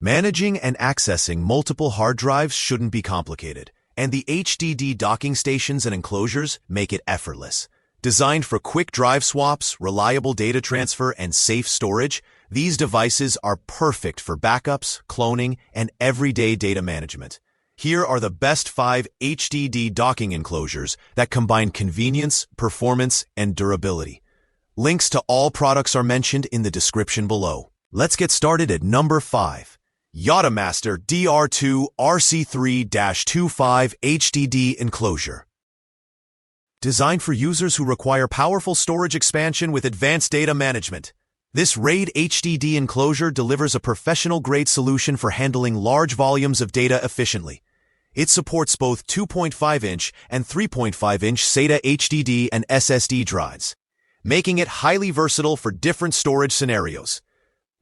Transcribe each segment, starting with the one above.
Managing and accessing multiple hard drives shouldn't be complicated, and the HDD docking stations and enclosures make it effortless. Designed for quick drive swaps, reliable data transfer, and safe storage, these devices are perfect for backups, cloning, and everyday data management. Here are the best 5 HDD docking enclosures that combine convenience, performance, and durability. Links to all products are mentioned in the description below. Let's get started at number 5. Yottamaster DR2RC3-25 HDD Enclosure. Designed for users who require powerful storage expansion with advanced data management, this RAID HDD enclosure delivers a professional-grade solution for handling large volumes of data efficiently. It supports both 2.5-inch and 3.5-inch SATA HDD and SSD drives, making it highly versatile for different storage scenarios.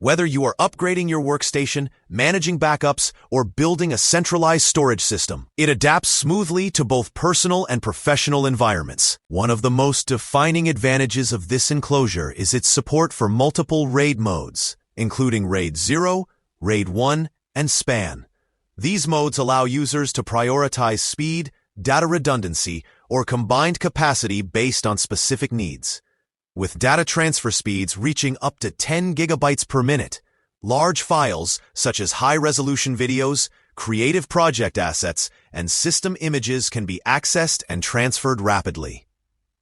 Whether you are upgrading your workstation, managing backups, or building a centralized storage system, it adapts smoothly to both personal and professional environments. One of the most defining advantages of this enclosure is its support for multiple RAID modes, including RAID 0, RAID 1, and SPAN. These modes allow users to prioritize speed, data redundancy, or combined capacity based on specific needs. With data transfer speeds reaching up to 10 gigabytes per minute, large files such as high-resolution videos, creative project assets, and system images can be accessed and transferred rapidly.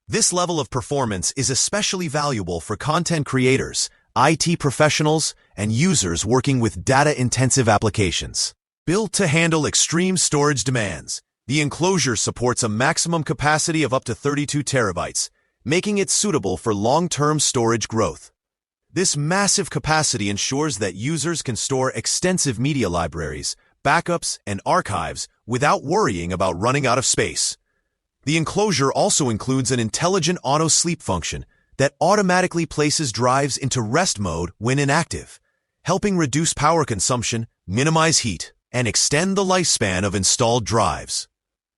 This level of performance is especially valuable for content creators, IT professionals, and users working with data-intensive applications. Built to handle extreme storage demands, the enclosure supports a maximum capacity of up to 32 terabytes, making it suitable for long-term storage growth. This massive capacity ensures that users can store extensive media libraries, backups, and archives without worrying about running out of space. The enclosure also includes an intelligent auto-sleep function that automatically places drives into rest mode when inactive, helping reduce power consumption, minimize heat, and extend the lifespan of installed drives.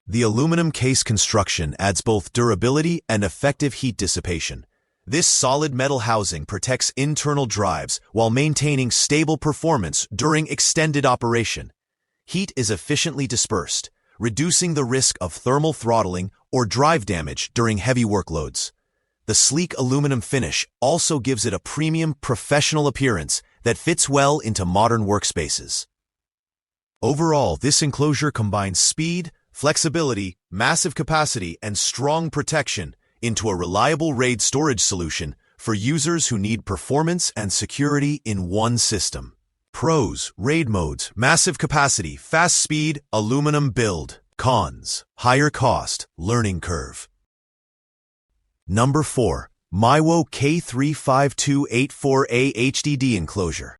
The aluminum case construction adds both durability and effective heat dissipation. This solid metal housing protects internal drives while maintaining stable performance during extended operation. Heat is efficiently dispersed, reducing the risk of thermal throttling or drive damage during heavy workloads. The sleek aluminum finish also gives it a premium professional appearance that fits well into modern workspaces. Overall, this enclosure combines speed, flexibility, massive capacity, and strong protection into a reliable RAID storage solution for users who need performance and security in one system. Pros: RAID modes, massive capacity, fast speed, aluminum build. Cons: higher cost, learning curve. Number 4. Maiwo K35284A HDD Enclosure.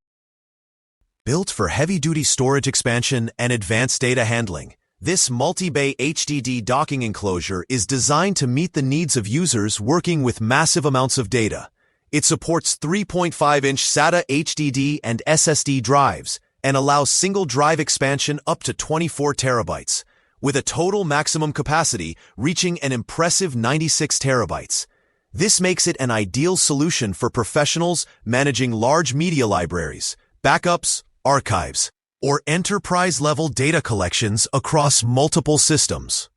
Built for heavy-duty storage expansion and advanced data handling, this multi-bay HDD docking enclosure is designed to meet the needs of users working with massive amounts of data. It supports 3.5-inch SATA HDD and SSD drives and allows single drive expansion up to 24 terabytes, with a total maximum capacity reaching an impressive 96 terabytes. This makes it an ideal solution for professionals managing large media libraries, backups, archives, or enterprise-level data collections across multiple systems.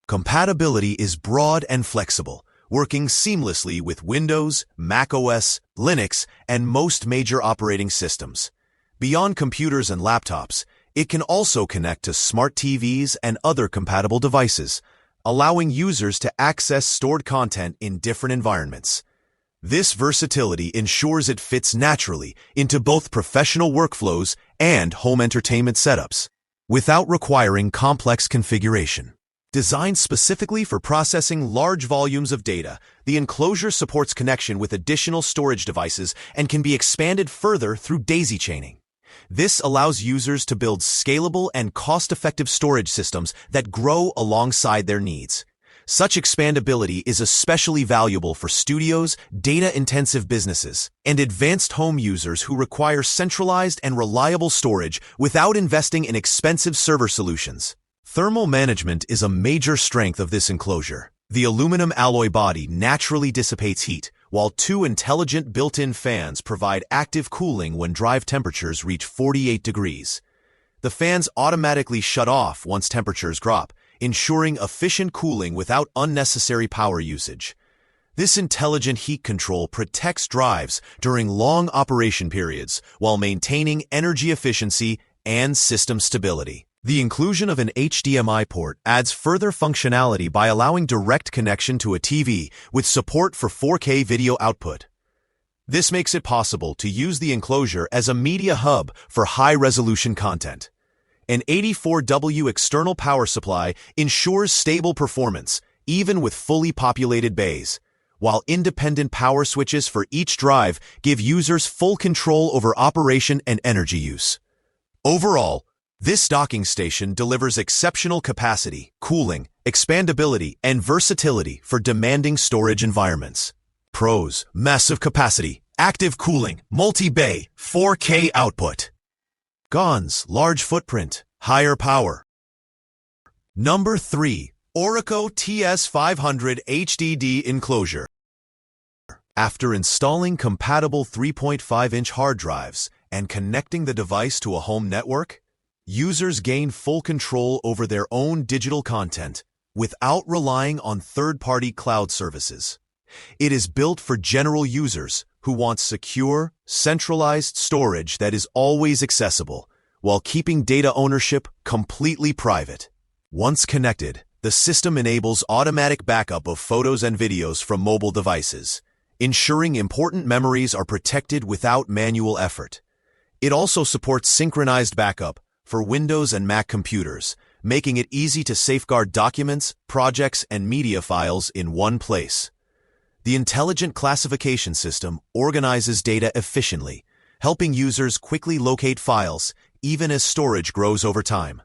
Compatibility is broad and flexible, working seamlessly with Windows, macOS, Linux, and most major operating systems. Beyond computers and laptops, it can also connect to smart TVs and other compatible devices, allowing users to access stored content in different environments. This versatility ensures it fits naturally into both professional workflows and home entertainment setups, without requiring complex configuration. Designed specifically for processing large volumes of data, the enclosure supports connection with additional storage devices and can be expanded further through daisy chaining. This allows users to build scalable and cost-effective storage systems that grow alongside their needs. Such expandability is especially valuable for studios, data-intensive businesses, and advanced home users who require centralized and reliable storage without investing in expensive server solutions. Thermal management is a major strength of this enclosure. The aluminum alloy body naturally dissipates heat, while two intelligent built-in fans provide active cooling when drive temperatures reach 48 degrees. The fans automatically shut off once temperatures drop, ensuring efficient cooling without unnecessary power usage. This intelligent heat control protects drives during long operation periods while maintaining energy efficiency and system stability. The inclusion of an HDMI port adds further functionality by allowing direct connection to a TV with support for 4K video output. This makes it possible to use the enclosure as a media hub for high-resolution content. An 84W external power supply ensures stable performance, even with fully populated bays, while independent power switches for each drive give users full control over operation and energy use. Overall, this docking station delivers exceptional capacity, cooling, expandability, and versatility for demanding storage environments. Pros: massive capacity, active cooling, multi-bay, 4K output. Cons: large footprint, higher power. Number 3. Orico TS500 HDD Enclosure. After installing compatible 3.5-inch hard drives and connecting the device to a home network, users gain full control over their own digital content without relying on third-party cloud services. It is built for general users who want secure, centralized storage that is always accessible, while keeping data ownership completely private. Once connected, the system enables automatic backup of photos and videos from mobile devices, ensuring important memories are protected without manual effort. It also supports synchronized backup for Windows and Mac computers, making it easy to safeguard documents, projects, and media files in one place. The intelligent classification system organizes data efficiently, helping users quickly locate files, even as storage grows over time.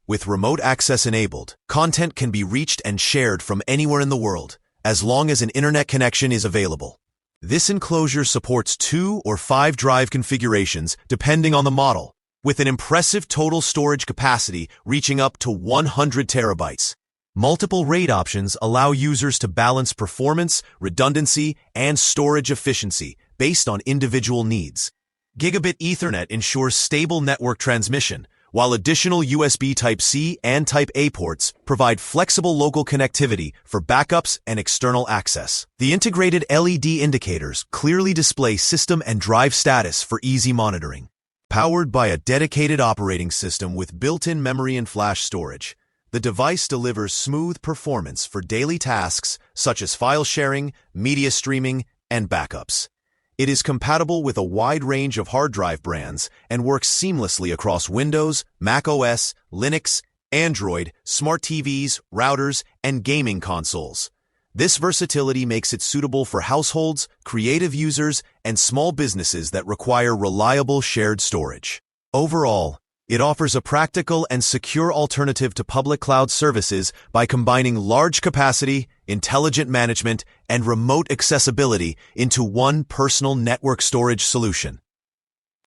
With remote access enabled, content can be reached and shared from anywhere in the world, as long as an internet connection is available. This enclosure supports 2 or 5 drive configurations depending on the model, with an impressive total storage capacity reaching up to 100 terabytes. Multiple RAID options allow users to balance performance, redundancy, and storage efficiency based on individual needs. Gigabit Ethernet ensures stable network transmission, while additional USB Type-C and Type-A ports provide flexible local connectivity for backups and external access. The integrated LED indicators clearly display system and drive status for easy monitoring. Powered by a dedicated operating system with built-in memory and flash storage, the device delivers smooth performance for daily tasks such as file sharing, media streaming, and backups. It is compatible with a wide range of hard drive brands and works seamlessly across Windows, Mac OS, Linux, Android, smart TVs, routers, and gaming consoles. This versatility makes it suitable for households, creative users, and small businesses that require reliable shared storage. Overall, it offers a practical and secure alternative to public cloud services by combining large capacity, intelligent management, and remote accessibility into one personal network storage solution.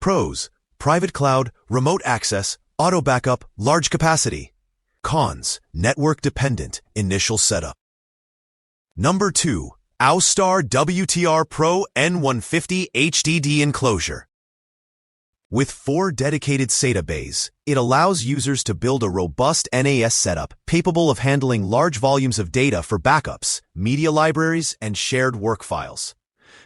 Pros: private cloud, remote access, auto backup, large capacity. Cons: network dependent, initial setup. Number 2. Aoostar WTR Pro N150 HDD Enclosure. With 4 dedicated SATA bays, it allows users to build a robust NAS setup capable of handling large volumes of data for backups, media libraries, and shared work files.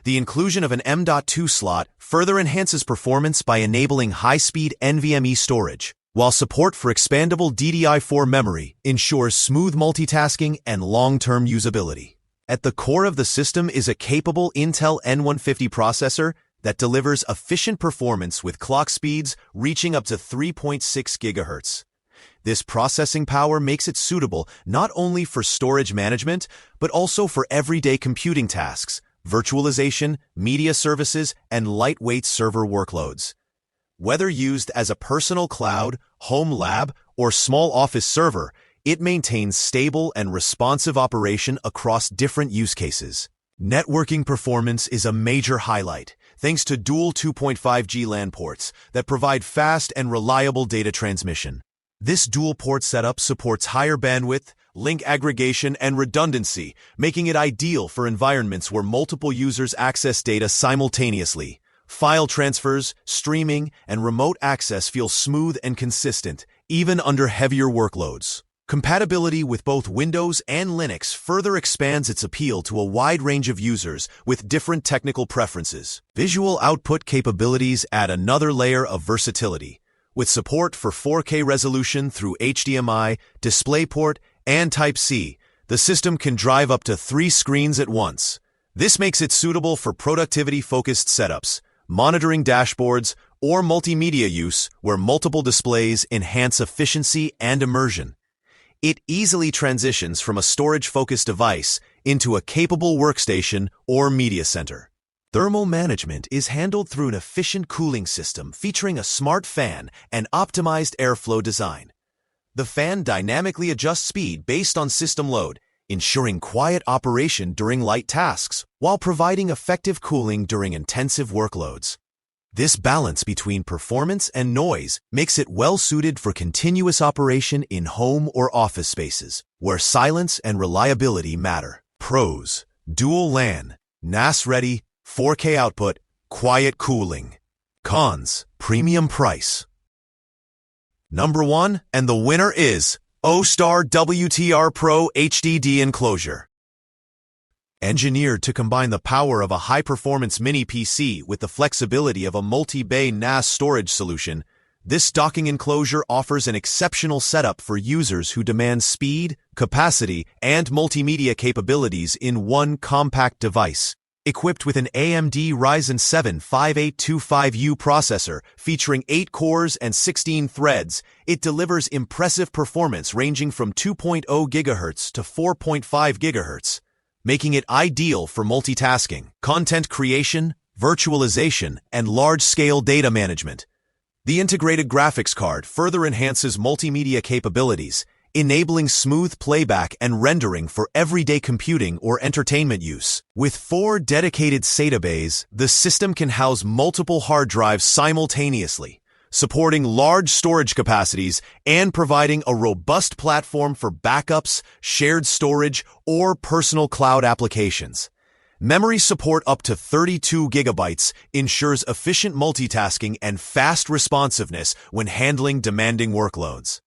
The inclusion of an M.2 slot further enhances performance by enabling high-speed NVMe storage, while support for expandable DDI4 memory ensures smooth multitasking and long-term usability. At the core of the system is a capable Intel N150 processor that delivers efficient performance with clock speeds reaching up to 3.6 GHz. This processing power makes it suitable not only for storage management, but also for everyday computing tasks, virtualization, media services, and lightweight server workloads. Whether used as a personal cloud, home lab, or small office server, it maintains stable and responsive operation across different use cases. Networking performance is a major highlight, thanks to dual 2.5G LAN ports that provide fast and reliable data transmission. This dual-port setup supports higher bandwidth, link aggregation, and redundancy, making it ideal for environments where multiple users access data simultaneously. File transfers, streaming, and remote access feel smooth and consistent, even under heavier workloads. Compatibility with both Windows and Linux further expands its appeal to a wide range of users with different technical preferences. Visual output capabilities add another layer of versatility. With support for 4K resolution through HDMI, DisplayPort, and Type-C, the system can drive up to 3 screens at once. This makes it suitable for productivity-focused setups, monitoring dashboards, or multimedia use where multiple displays enhance efficiency and immersion. It easily transitions from a storage-focused device into a capable workstation or media center. Thermal management is handled through an efficient cooling system featuring a smart fan and optimized airflow design. The fan dynamically adjusts speed based on system load, ensuring quiet operation during light tasks while providing effective cooling during intensive workloads. This balance between performance and noise makes it well-suited for continuous operation in home or office spaces, where silence and reliability matter. Pros: dual LAN, NAS-ready, 4K output, quiet cooling. Cons: premium price. Number 1, and the winner is Aoostar WTR Pro HDD Enclosure. Engineered to combine the power of a high-performance mini PC with the flexibility of a multi-bay NAS storage solution, this docking enclosure offers an exceptional setup for users who demand speed, capacity, and multimedia capabilities in one compact device. Equipped with an AMD Ryzen 7 5825U processor featuring 8 cores and 16 threads, it delivers impressive performance ranging from 2.0 GHz to 4.5 GHz. Making it ideal for multitasking, content creation, virtualization, and large-scale data management. The integrated graphics card further enhances multimedia capabilities, enabling smooth playback and rendering for everyday computing or entertainment use. With 4 dedicated SATA bays, the system can house multiple hard drives simultaneously, supporting large storage capacities and providing a robust platform for backups, shared storage, or personal cloud applications. Memory support up to 32 GB ensures efficient multitasking and fast responsiveness when handling demanding workloads.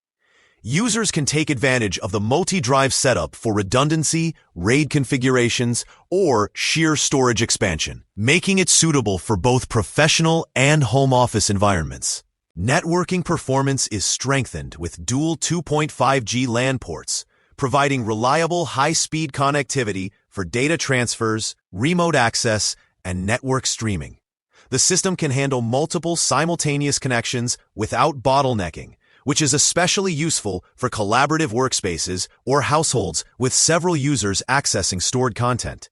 Users can take advantage of the multi-drive setup for redundancy, RAID configurations, or sheer storage expansion, making it suitable for both professional and home office environments. Networking performance is strengthened with dual 2.5G LAN ports, providing reliable high-speed connectivity for data transfers, remote access, and network streaming. The system can handle multiple simultaneous connections without bottlenecking, which is especially useful for collaborative workspaces or households with several users accessing stored content.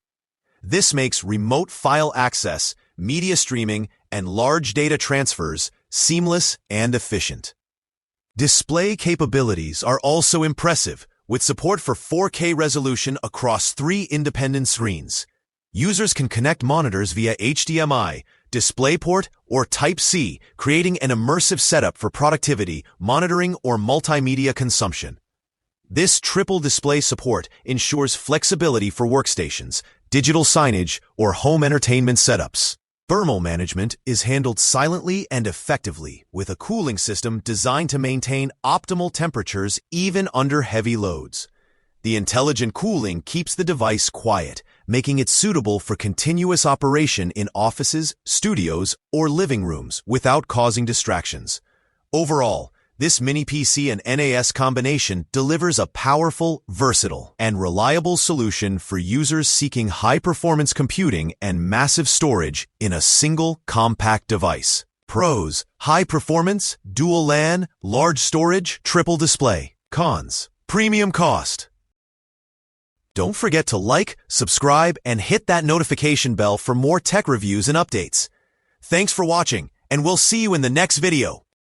This makes remote file access, media streaming, and large data transfers seamless and efficient. Display capabilities are also impressive, with support for 4K resolution across 3 independent screens. Users can connect monitors via HDMI, DisplayPort, or Type-C, creating an immersive setup for productivity, monitoring, or multimedia consumption. This triple display support ensures flexibility for workstations, digital signage, or home entertainment setups. Thermal management is handled silently and effectively with a cooling system designed to maintain optimal temperatures even under heavy loads. The intelligent cooling keeps the device quiet, making it suitable for continuous operation in offices, studios, or living rooms without causing distractions. Overall, this mini PC and NAS combination delivers a powerful, versatile, and reliable solution for users seeking high-performance computing and massive storage in a single, compact device. Pros: high performance, dual LAN, large storage, triple display. Cons: premium cost. Don't forget to like, subscribe, and hit that notification bell for more tech reviews and updates. Thanks for watching, and we'll see you in the next video.